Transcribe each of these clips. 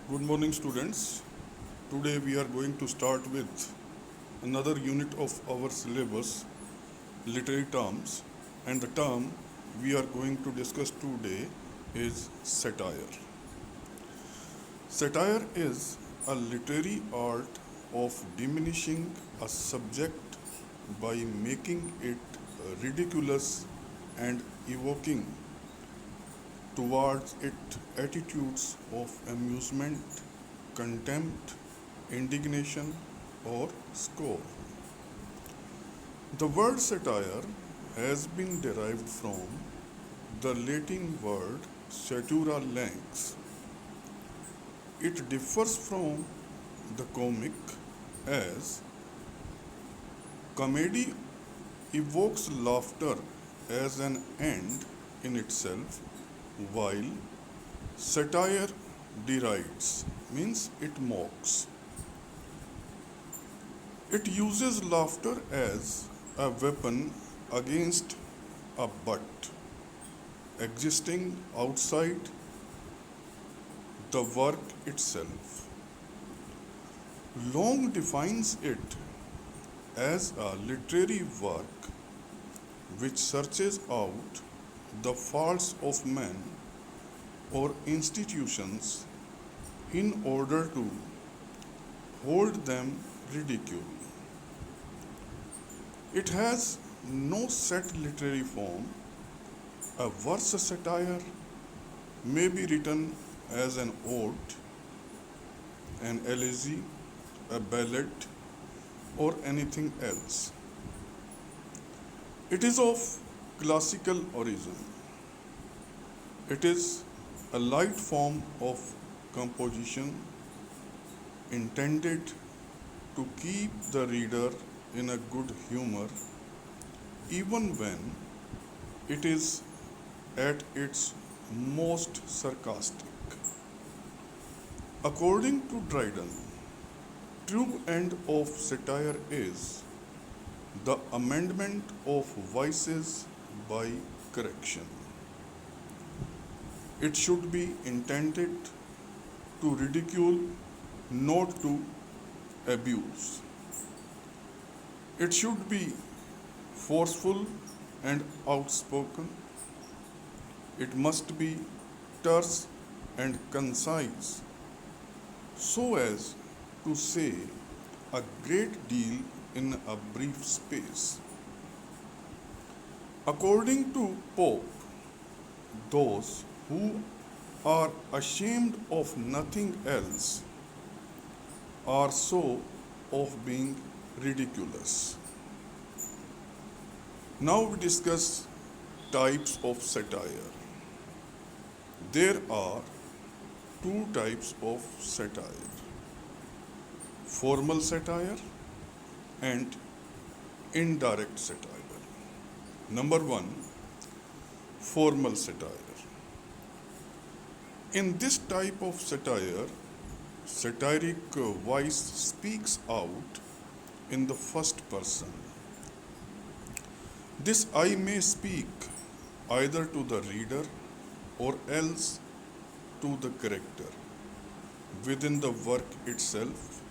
Good morning, students. Today we are going to start with another unit of our syllabus, literary terms, and the term we are going to discuss today is satire. Satire is a literary art of diminishing a subject by making it ridiculous and evoking towards it attitudes of amusement, contempt, indignation, or scorn. The word satire has been derived from the Latin word satura lex. It differs from the comic as comedy evokes laughter as an end in itself, while satire derides, means it mocks. It uses laughter as a weapon against a butt existing outside the work itself. Long defines it as a literary work which searches out the faults of men or institutions in order to hold them ridicule. It has no set literary form. A verse satire may be written as an ode, an elegy, a ballad, or anything else. It is of classical origin. It is a light form of composition intended to keep the reader in a good humor even when it is at its most sarcastic. According to Dryden, true end of satire is the amendment of vices by correction. It should be intended to ridicule, not to abuse. It should be forceful and outspoken. It must be terse and concise so as to say a great deal in a brief space. According to Pope, those who are ashamed of nothing else are so of being ridiculous. Now we discuss types of satire. There are two types of satire: formal satire and indirect satire. Number one, formal satire. In this type of satire, satiric voice speaks out in the first person. This I may speak either to the reader or else to the character within the work itself,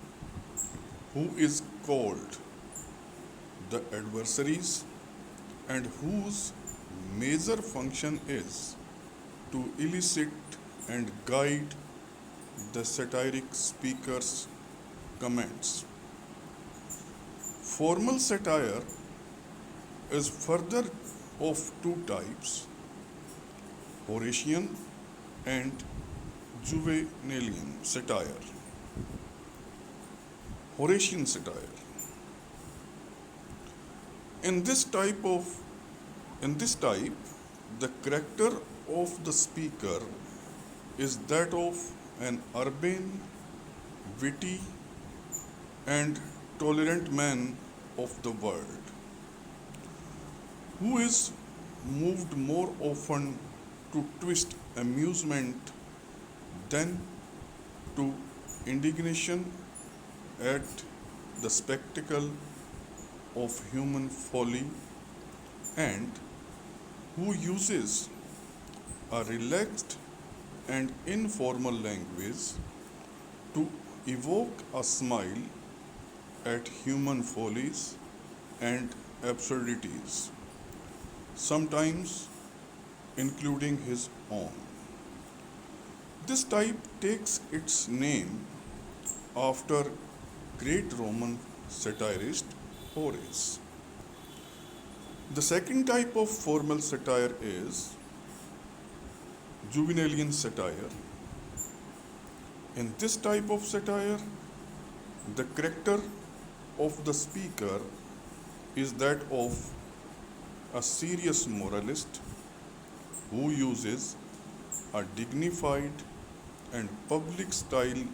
who is called the adversaries and whose major function is to elicit and guide the satiric speaker's comments. Formal satire is further of two types: Horatian and Juvenalian satire. Horatian satire. In this type, the character of the speaker is that of an urbane, witty, and tolerant man of the world, who is moved more often to twist amusement than to indignation at the spectacle of human folly, and who uses a relaxed and informal language to evoke a smile at human follies and absurdities, sometimes including his own. This type takes its name after great Roman satirist Horace. The second type of formal satire is Juvenalian satire. In this type of satire, the character of the speaker is that of a serious moralist who uses a dignified and public style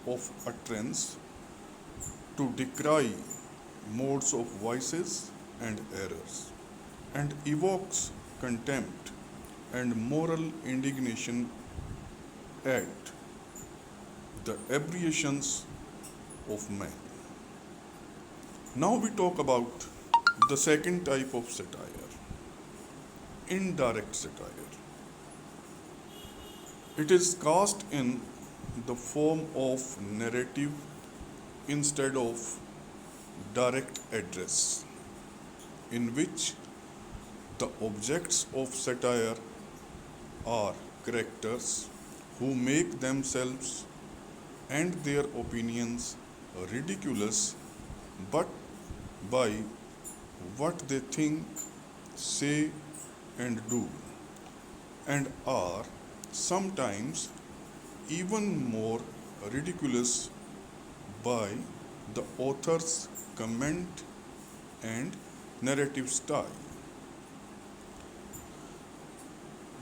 of utterance to decry modes of vices and errors, and evokes contempt and moral indignation at the aberrations of man. Now we talk about the second type of satire, indirect satire. It is cast in the form of narrative instead of direct address, in which the objects of satire are characters who make themselves and their opinions ridiculous but by what they think, say, and do, and are sometimes even more ridiculous by the author's comment and narrative style.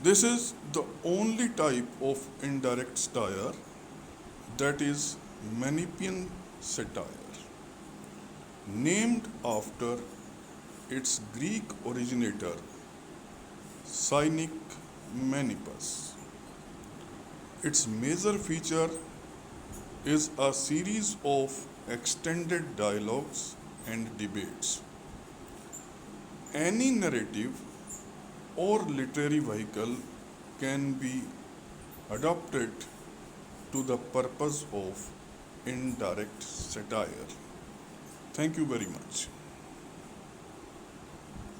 This is the only type of indirect satire that is Manichaean satire, named after its Greek originator, Cynic Manippus. Its major feature is a series of extended dialogues and debates. Any narrative or literary vehicle can be adopted to the purpose of indirect satire. Thank you very much.